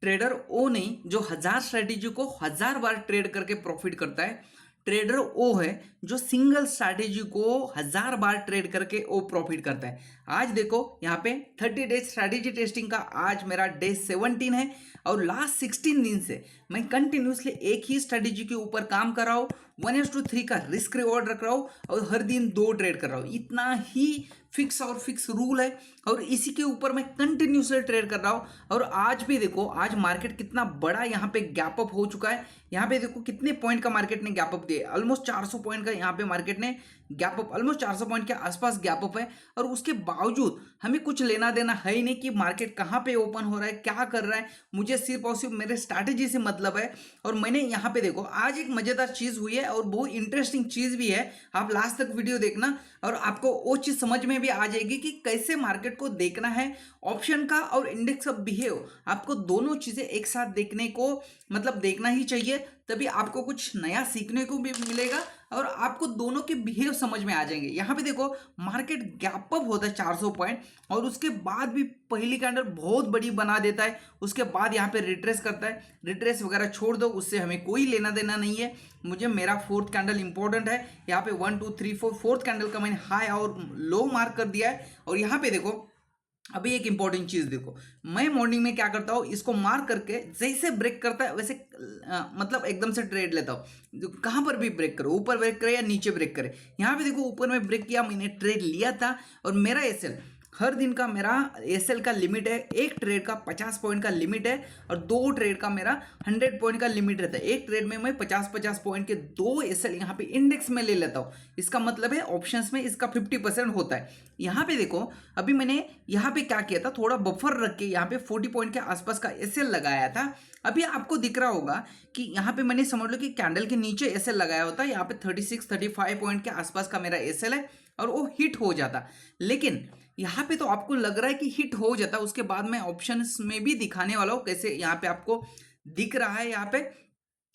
Trader ओ नहीं जो 1000 strategy को 1000 बार ट्रेड करके प्रॉफिट करता है। ट्रेडर ओ है जो सिंगल स्ट्रैटेजी को 1000 बार ट्रेड करके वो प्रॉफिट करता है। आज देखो यहाँ पे 30 डेज स्ट्रैटेजी टेस्टिंग का आज मेरा डे 17 है और लास्ट 16 दिन से मैं कंटिन्यूसली एक ही स्ट्रैटेजी के ऊपर काम कर रहा हूँ। 1:3 का रिस्क रिवॉर्ड रख रहा हूँ और हर दिन 2 ट्रेड कर रहा हूँ। इतना ही फिक्स रूल है और इसी के ऊपर मैं कंटिन्यूसली ट्रेड कर रहा हूँ। और आज भी देखो आज मार्केट कितना बड़ा यहाँ पे गैप अप हो चुका है। यहाँ पे देखो कितने पॉइंट का मार्केट ने गैप अप दिया, ऑलमोस्ट 400 पॉइंट का यहाँ पे मार्केट ने गैप अप, ऑलमोस्ट 400 पॉइंट के आसपास गैप अप है। और उसके बावजूद हमें कुछ लेना देना है ही नहीं कि मार्केट कहाँ पे ओपन हो रहा है, क्या कर रहा है। मुझे सिर्फ और सिर्फ मेरे स्ट्रैटेजी से मतलब है। और मैंने यहाँ पे देखो आज एक मजेदार चीज हुई है और बहुत इंटरेस्टिंग चीज भी है। आप लास्ट तक वीडियो देखना और आपको वो चीज समझ में भी आ जाएगी कि कैसे मार्केट को देखना है। ऑप्शन का और इंडेक्स का बिहेव, आपको दोनों चीजें एक साथ देखने को मतलब देखना ही चाहिए, तभी आपको कुछ नया सीखने को भी मिलेगा और आपको दोनों के बिहेव समझ में आ जाएंगे। यहाँ पे देखो मार्केट गैप अप होता है 400 पॉइंट और उसके बाद भी पहली कैंडल बहुत बड़ी बना देता है। उसके बाद यहाँ पे रिट्रेस करता है। रिट्रेस वगैरह छोड़ दो, उससे हमें कोई लेना देना नहीं है। मुझे मेरा फोर्थ कैंडल इंपॉर्टेंट है। यहाँ पे 1 2 3 4 फोर्थ कैंडल का मैंने हाई और लो मार्क कर दिया है। और यहाँ पे देखो अभी एक इंपॉर्टेंट चीज देखो, मैं मॉर्निंग में क्या करता हूँ, इसको मार्क करके जैसे ब्रेक करता है वैसे मतलब एकदम से ट्रेड लेता हूँ। कहाँ पर भी ब्रेक करो, ऊपर ब्रेक करे या नीचे ब्रेक करे। यहाँ पे देखो ऊपर में ब्रेक किया, मैंने ट्रेड लिया था और मेरा एसएल हर दिन का मेरा एसएल का लिमिट है। एक ट्रेड का 50 पॉइंट का लिमिट है और 2 ट्रेड का मेरा 100 पॉइंट का लिमिट रहता है। एक ट्रेड में मैं 50-50 पॉइंट के 2 एसएल यहाँ पे इंडेक्स में ले लेता हूँ। इसका मतलब है ऑप्शंस में इसका 50% होता है। यहाँ पे देखो अभी मैंने यहाँ पे क्या किया था, थोड़ा बफर रख के यहाँ पे 40 पॉइंट के आसपास का एसएल लगाया था। अभी आपको दिख रहा होगा कि यहाँ पे मैंने समझ लो कि कैंडल के नीचे एसएल लगाया होता है। यहाँ पे 36-35 पॉइंट के आसपास का मेरा एसएल है और वो हिट हो जाता। लेकिन यहाँ पे तो आपको लग रहा है कि हिट हो जाता, उसके बाद मैं ऑप्शंस में भी दिखाने वाला हूँ कैसे यहाँ पे आपको दिख रहा है। यहाँ पे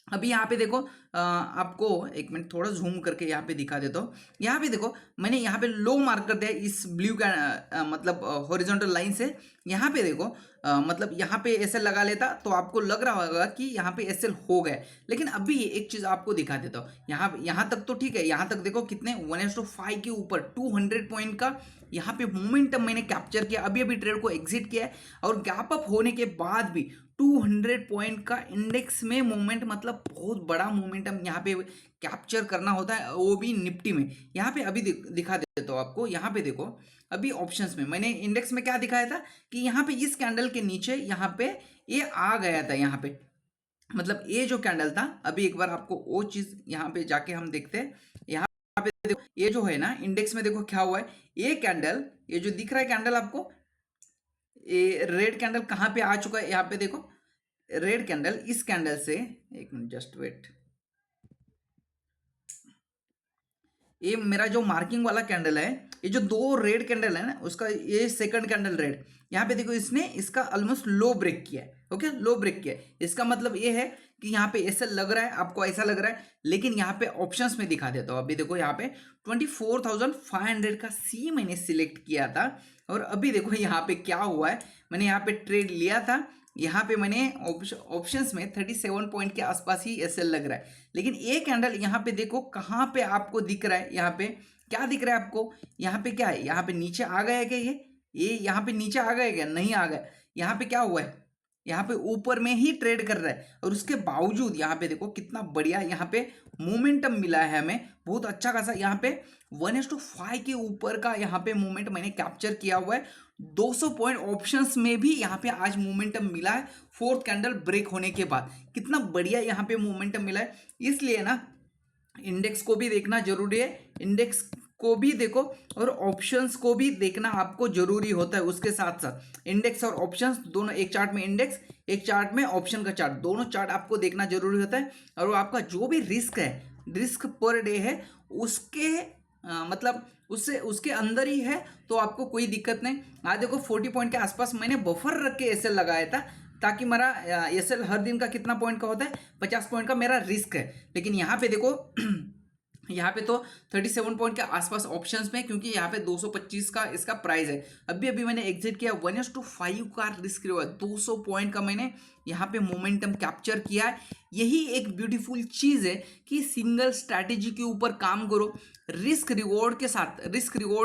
अभी यहाँ पे देखो आपको एक मिनट थोड़ा जूम करके यहाँ पे दिखा देता हूँ। यहाँ पे देखो मैंने यहाँ पे लो मार्क कर दिया इस ब्लू का मतलब हॉरिजॉन्टल लाइन से। यहाँ पे देखो मतलब यहाँ पे एसएल लगा लेता तो आपको लग रहा होगा कि यहाँ पे एसएल हो गया। लेकिन अभी एक चीज आपको दिखा देता हूँ। यहाँ तक तो ठीक है, यहाँ तक देखो कितने 1:5 के ऊपर 200 पॉइंट का यहाँ पे मोमेंटम मैंने कैप्चर किया। अभी अभी ट्रेड को एग्जिट किया है और गैप अप होने के बाद भी 200 पॉइंट का इंडेक्स में मूवमेंट, मतलब बहुत बड़ा मोमेंटम यहाँ पे कैप्चर करना होता है, वो भी निफ्टी में। यहाँ पे अभी दिखा देता हूँ आपको। यहाँ पे देखो अभी ऑप्शंस में मैंने इंडेक्स में क्या दिखाया था कि यहाँ पे इस कैंडल के नीचे यहाँ पे ये आ गया था। यहाँ पे मतलब ये जो कैंडल था, अभी एक बार आपको वो चीज यहाँ पे जाके हम देखते हैं। यहाँ पे देखो ये जो है ना इंडेक्स में देखो क्या हुआ है, ये कैंडल, ये जो दिख रहा है कैंडल आपको, ये रेड कैंडल कहाँ पे आ चुका है। यहाँ पे देखो रेड कैंडल, इस कैंडल से एक मिनट जस्ट वेट, ये मेरा जो मार्किंग वाला कैंडल है, ये जो 2 रेड कैंडल है ना उसका ये सेकंड कैंडल रेड, यहाँ पे देखो इसने इसका ऑलमोस्ट लो ब्रेक किया है। ओके, लो ब्रेक किया है। इसका मतलब ये है कि यहाँ पे ऐसा लग रहा है, आपको ऐसा लग रहा है। लेकिन यहाँ पे ऑप्शंस में दिखा देता हूँ। अभी देखो यहाँ पे 24,500 का सी मैंने सिलेक्ट किया था और अभी देखो यहाँ पे क्या हुआ है। मैंने यहाँ पे ट्रेड लिया था, यहाँ पे मैंने ऑप्शंस में 37 पॉइंट के आसपास ही एसएल लग रहा है। लेकिन ये कैंडल यहाँ पे देखो कहाँ पे आपको दिख रहा है। यहाँ पे क्या दिख रहा है आपको, यहाँ पे क्या है, यहाँ पे नीचे आ गया है क्या, ये यहाँ पे नीचे आ गया क्या, नहीं आ गया। यहाँ पे क्या हुआ है, यहाँ पे ऊपर में ही ट्रेड कर रहा है और उसके बावजूद यहाँ पे देखो कितना बढ़िया यहाँ पे मोमेंटम मिला है हमें, बहुत अच्छा खासा। यहाँ पे 1:5 के ऊपर का यहाँ पे मोमेंट मैंने कैप्चर किया हुआ है। 200 पॉइंट ऑप्शंस में भी यहाँ पे आज मोमेंटम मिला है। फोर्थ कैंडल ब्रेक होने के बाद कितना बढ़िया यहाँ पे मोमेंटम मिला है। इसलिए ना इंडेक्स को भी देखना जरूरी है, इंडेक्स को भी देखो और ऑप्शंस को भी देखना आपको जरूरी होता है। उसके साथ साथ इंडेक्स और ऑप्शंस दोनों, एक चार्ट में इंडेक्स, एक चार्ट में ऑप्शन का चार्ट, दोनों चार्ट आपको देखना जरूरी होता है। और वो आपका जो भी रिस्क है, रिस्क पर डे है, उसके मतलब उससे उसके अंदर ही है, तो आपको कोई दिक्कत नहीं। आज देखो 40 पॉइंट के आसपास मैंने बफर रख के एसएल लगाया था ताकि मेरा एसएल हर दिन का कितना पॉइंट का होता है, 50 पॉइंट का मेरा रिस्क है। लेकिन यहाँ पे देखो यहाँ पे तो 37 पॉइंट के आसपास ऑप्शंस में, क्योंकि यहाँ पे 225 का इसका प्राइस है। अभी अभी मैंने एग्जिट किया 1:5 का रिस्क रिवॉर्ड, 200 पॉइंट का मैंने यहाँ पे मोमेंटम कैप्चर किया है। यही एक ब्यूटीफुल चीज़ है कि सिंगल स्ट्रैटेजी के ऊपर काम करो, रिस्क रिवॉर्ड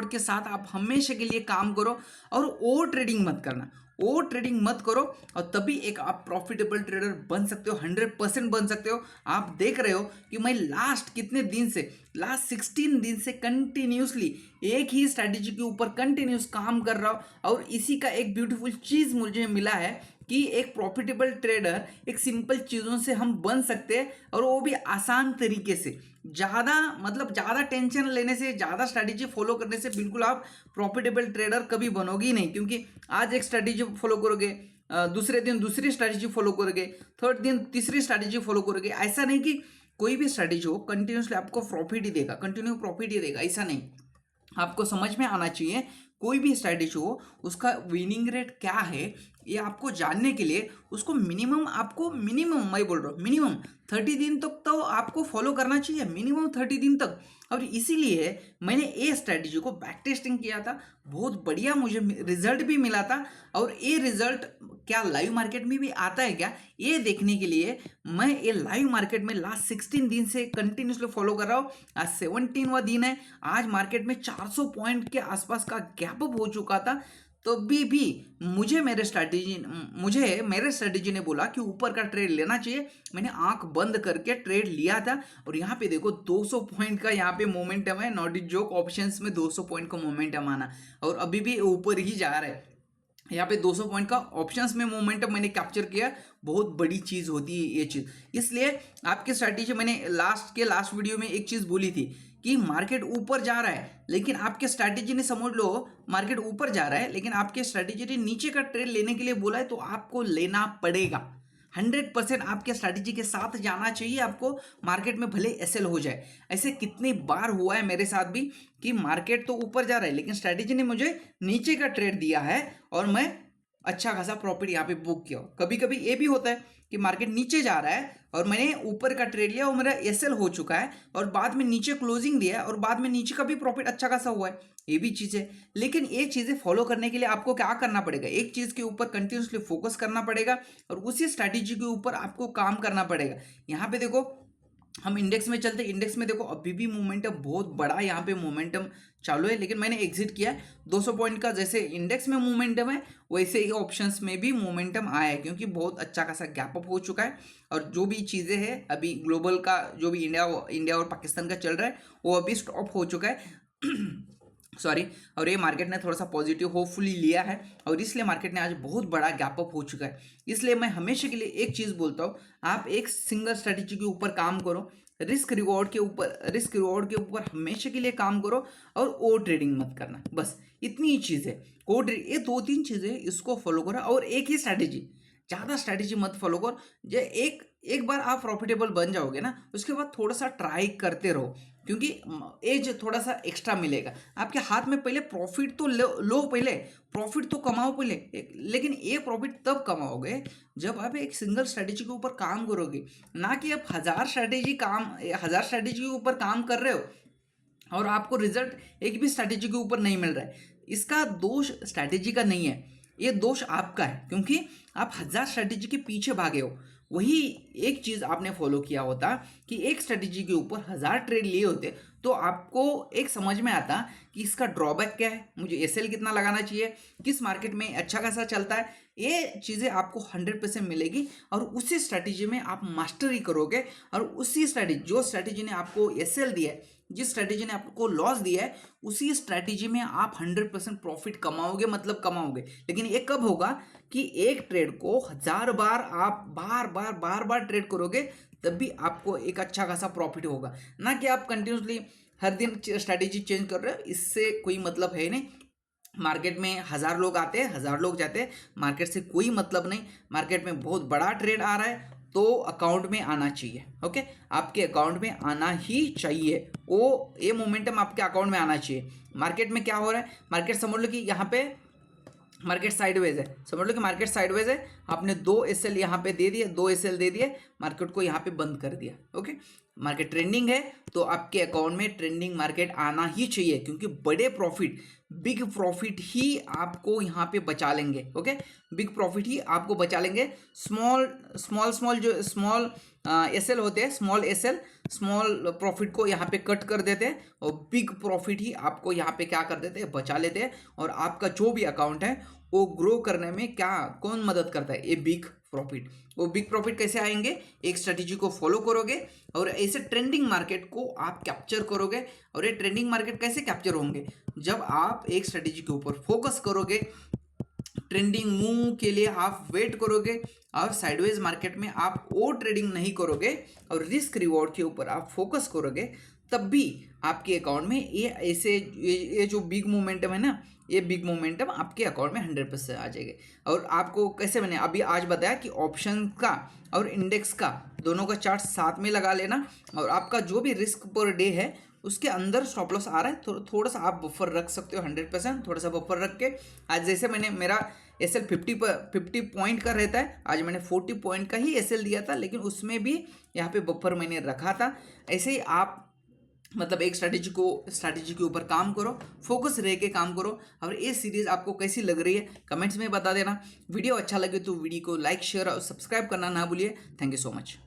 के साथ आप हमेशा के लिए काम करो, और ओवर ट्रेडिंग मत करना, ओवर ट्रेडिंग मत करो, और तभी एक आप प्रॉफिटेबल ट्रेडर बन सकते हो, 100% बन सकते हो। आप देख रहे हो कि मैं लास्ट 16 दिन से कंटिन्यूसली एक ही स्ट्रैटेजी के ऊपर कंटिन्यूस काम कर रहा हूँ, और इसी का एक ब्यूटीफुल चीज़ मुझे मिला है कि एक प्रॉफिटेबल ट्रेडर एक सिंपल चीज़ों से हम बन सकते हैं, और वो भी आसान तरीके से। ज़्यादा टेंशन लेने से, ज़्यादा स्ट्रैटेजी फॉलो करने से बिल्कुल आप प्रॉफिटेबल ट्रेडर कभी बनोगे ही नहीं, क्योंकि आज एक स्ट्रैटेजी फॉलो करोगे, दूसरे दिन दूसरी स्ट्रैटेजी फॉलो करोगे, थर्ड दिन तीसरी स्ट्रैटेजी फॉलो करोगे। ऐसा नहीं कि कोई भी स्ट्रैटेजी हो कंटिन्यूसली आपको प्रॉफिट ही देगा, कंटिन्यू प्रॉफिट ही देगा, ऐसा नहीं। आपको समझ में आना चाहिए कोई भी स्ट्रैटेजी हो उसका विनिंग रेट क्या है, ये आपको जानने के लिए उसको मिनिमम मैं बोल रहा हूँ मिनिमम 30 दिन तक तो आपको फॉलो करना चाहिए, मिनिमम 30 दिन तक। और इसीलिए मैंने ये स्ट्रैटेजी को बैक टेस्टिंग किया था, बहुत बढ़िया मुझे रिजल्ट भी मिला था। और ये रिजल्ट क्या लाइव मार्केट में भी आता है क्या, ये देखने के लिए मैं ये लाइव मार्केट में लास्ट 16 दिन से कंटिन्यूसली फॉलो कर रहा हूँ। आज 17वां दिन है, आज मार्केट में 400 पॉइंट के आसपास का गैप अप हो चुका था, तो भी मुझे मेरे स्ट्रैटेजी ने बोला कि ऊपर का ट्रेड लेना चाहिए। मैंने आंख बंद करके ट्रेड लिया था, और यहाँ पे देखो 200 पॉइंट का यहाँ पे मोमेंटम है, नॉट इट जोक, ऑप्शंस में 200 पॉइंट का मोमेंटम आना, और अभी भी वीपर ही जा रहा है। यहाँ पे 200 पॉइंट का ऑप्शंस में मोमेंटम मैंने कैप्चर किया, बहुत बड़ी चीज़ होती है ये चीज़। इसलिए आपकी स्ट्रैटेजी, मैंने लास्ट वीडियो में एक चीज़ बोली थी कि मार्केट ऊपर जा रहा है, लेकिन आपके स्ट्रैटेजी ने, समझ लो मार्केट ऊपर जा रहा है लेकिन आपके स्ट्रैटेजी ने नीचे का ट्रेड लेने के लिए बोला है, तो आपको लेना पड़ेगा। 100% आपके स्ट्रैटेजी के साथ जाना चाहिए आपको, मार्केट में भले एसएल हो जाए। ऐसे कितनी बार हुआ है मेरे साथ भी कि मार्केट तो ऊपर जा रहा है लेकिन स्ट्रैटेजी ने मुझे नीचे का ट्रेड दिया है, और मैं अच्छा खासा प्रॉफिट यहाँ पे बुक किया। कभी कभी ये भी होता है कि मार्केट नीचे जा रहा है और मैंने ऊपर का ट्रेड लिया और मेरा एसएल हो चुका है, और बाद में नीचे क्लोजिंग दिया है और बाद में नीचे का भी प्रॉफिट अच्छा खासा हुआ है, ये भी चीज़ है। लेकिन ये चीज़ें फॉलो करने के लिए आपको क्या करना पड़ेगा, एक चीज़ के ऊपर कंटिन्यूसली फोकस करना पड़ेगा, और उसी स्ट्रैटेजी के ऊपर आपको काम करना पड़ेगा। यहाँ पे देखो हम इंडेक्स में चलते, इंडेक्स में देखो अभी भी मोमेंटम बहुत बड़ा यहाँ पे मोमेंटम चालू है, लेकिन मैंने एग्जिट किया है 200 पॉइंट का। जैसे इंडेक्स में मोमेंटम है वैसे ही ऑप्शंस में भी मोमेंटम आया है, क्योंकि बहुत अच्छा खासा गैप अप हो चुका है। और जो भी चीज़ें हैं अभी ग्लोबल का, जो भी इंडिया और पाकिस्तान का चल रहा है वो अभी स्टॉप हो चुका है सॉरी। और ये मार्केट ने थोड़ा सा पॉजिटिव होपफुली लिया है, और इसलिए मार्केट ने आज बहुत बड़ा गैप अप हो चुका है। इसलिए मैं हमेशा के लिए एक चीज़ बोलता हूँ, आप एक सिंगल स्ट्रेटेजी के ऊपर काम करो, रिस्क रिवॉर्ड के ऊपर हमेशा के लिए काम करो, और ओवर ट्रेडिंग मत करना। बस इतनी ही चीज़ है, ये 2-3 चीज़ें इसको फॉलो करो, और एक ही स्ट्रैटेजी, ज़्यादा स्ट्रैटेजी मत फॉलो करो। जो एक बार आप प्रॉफिटेबल बन जाओगे ना, उसके बाद थोड़ा सा ट्राई करते रहो, क्योंकि एज थोड़ा सा एक्स्ट्रा मिलेगा आपके हाथ में। पहले प्रॉफिट तो लो, पहले प्रॉफिट तो कमाओ पहले, लेकिन ये प्रॉफिट तब कमाओगे जब आप एक सिंगल स्ट्रैटेजी के ऊपर काम करोगे, ना कि आप 1000 स्ट्रैटेजी के ऊपर काम कर रहे हो और आपको रिजल्ट एक भी स्ट्रैटेजी के ऊपर नहीं मिल रहा है। इसका दोष स्ट्रैटेजी का नहीं है, ये दोष आपका है, क्योंकि आप 1000 स्ट्रैटेजी के पीछे भागे हो। वही एक चीज़ आपने फॉलो किया होता कि एक स्ट्रैटेजी के ऊपर 1000 ट्रेड लिए होते, तो आपको एक समझ में आता कि इसका ड्रॉबैक क्या है, मुझे एसएल कितना लगाना चाहिए, किस मार्केट में अच्छा खासा चलता है। ये चीज़ें आपको 100% मिलेगी, और उसी स्ट्रैटेजी में आप मास्टरी करोगे, और उसी जो स्ट्रैटेजी ने आपको एसएल दिया है, जिस स्ट्रैटेजी ने आपको लॉस दिया है, उसी स्ट्रैटेजी में आप 100% प्रॉफिट कमाओगे, मतलब कमाओगे। लेकिन ये कब होगा कि एक ट्रेड को 1000 बार आप बार ट्रेड करोगे, तब भी आपको एक अच्छा खासा प्रॉफिट होगा, ना कि आप कंटिन्यूसली हर दिन स्ट्रैटेजी चेंज कर रहे हो। इससे कोई मतलब है नहीं। मार्केट में 1000 लोग आते हैं, 1000 लोग जाते हैं, मार्केट से कोई मतलब नहीं। मार्केट में बहुत बड़ा ट्रेड आ रहा है तो अकाउंट में आना चाहिए, ओके, आपके अकाउंट में आना ही चाहिए, वो ये मोमेंटम आपके अकाउंट में आना चाहिए। मार्केट में क्या हो रहा है, मार्केट समझ लो कि यहाँ पे मार्केट साइडवेज है, समझ लो कि मार्केट साइडवेज है, आपने 2 एसएल यहाँ पे दे दिए, 2 एसएल दे दिए, मार्केट को यहाँ पे बंद कर दिया। ओके, मार्केट ट्रेंडिंग है तो आपके अकाउंट में ट्रेंडिंग मार्केट आना ही चाहिए, क्योंकि बड़े प्रॉफिट, बिग प्रॉफिट ही आपको यहाँ पे बचा लेंगे। ओके, बिग प्रॉफिट ही आपको बचा लेंगे। स्मॉल स्मॉल स्मॉल जो स्मॉल एसएल होते हैं, स्मॉल एसएल, स्मॉल प्रॉफिट को यहाँ पे कट कर देते हैं और बिग प्रॉफिट ही आपको यहाँ पे क्या कर देते हैं, बचा लेते हैं। और आपका जो भी अकाउंट है वो ग्रो करने में क्या कौन मदद करता है, ये बिग प्रॉफिट। वो बिग प्रॉफिट कैसे आएंगे, एक स्ट्रेटेजी को फॉलो करोगे और ऐसे ट्रेंडिंग मार्केट को आप कैप्चर करोगे। और ये ट्रेंडिंग मार्केट कैसे कैप्चर होंगे, जब आप एक स्ट्रेटेजी के ऊपर फोकस करोगे, ट्रेंडिंग मूव के लिए आप वेट करोगे और साइडवेज मार्केट में आप वो ट्रेडिंग नहीं करोगे और रिस्क रिवॉर्ड के ऊपर आप फोकस करोगे, तब भी आपके अकाउंट में ये ऐसे ये जो बिग मोमेंटम है ना, ये बिग मोमेंटम आपके अकाउंट में 100% आ जाएगा। और आपको कैसे मैंने अभी आज बताया कि ऑप्शन का और इंडेक्स का दोनों का चार्ट साथ में लगा लेना, और आपका जो भी रिस्क पर डे है उसके अंदर स्टॉप लॉस आ रहा है तो थोड़ा सा आप बफर रख सकते हो, 100% थोड़ा सा बफर रख के। आज जैसे मैंने मेरा एसएल 50 पॉइंट का रहता है, आज मैंने 40 पॉइंट का ही एसएल दिया था, लेकिन उसमें भी यहाँ पे बफर मैंने रखा था। ऐसे ही आप मतलब एक स्ट्रैटेजी के ऊपर काम करो, फोकस रह के काम करो। और ये सीरीज आपको कैसी लग रही है कमेंट्स में बता देना। वीडियो अच्छा लगे तो वीडियो को लाइक शेयर और सब्सक्राइब करना ना भूलिए। Thank you so much.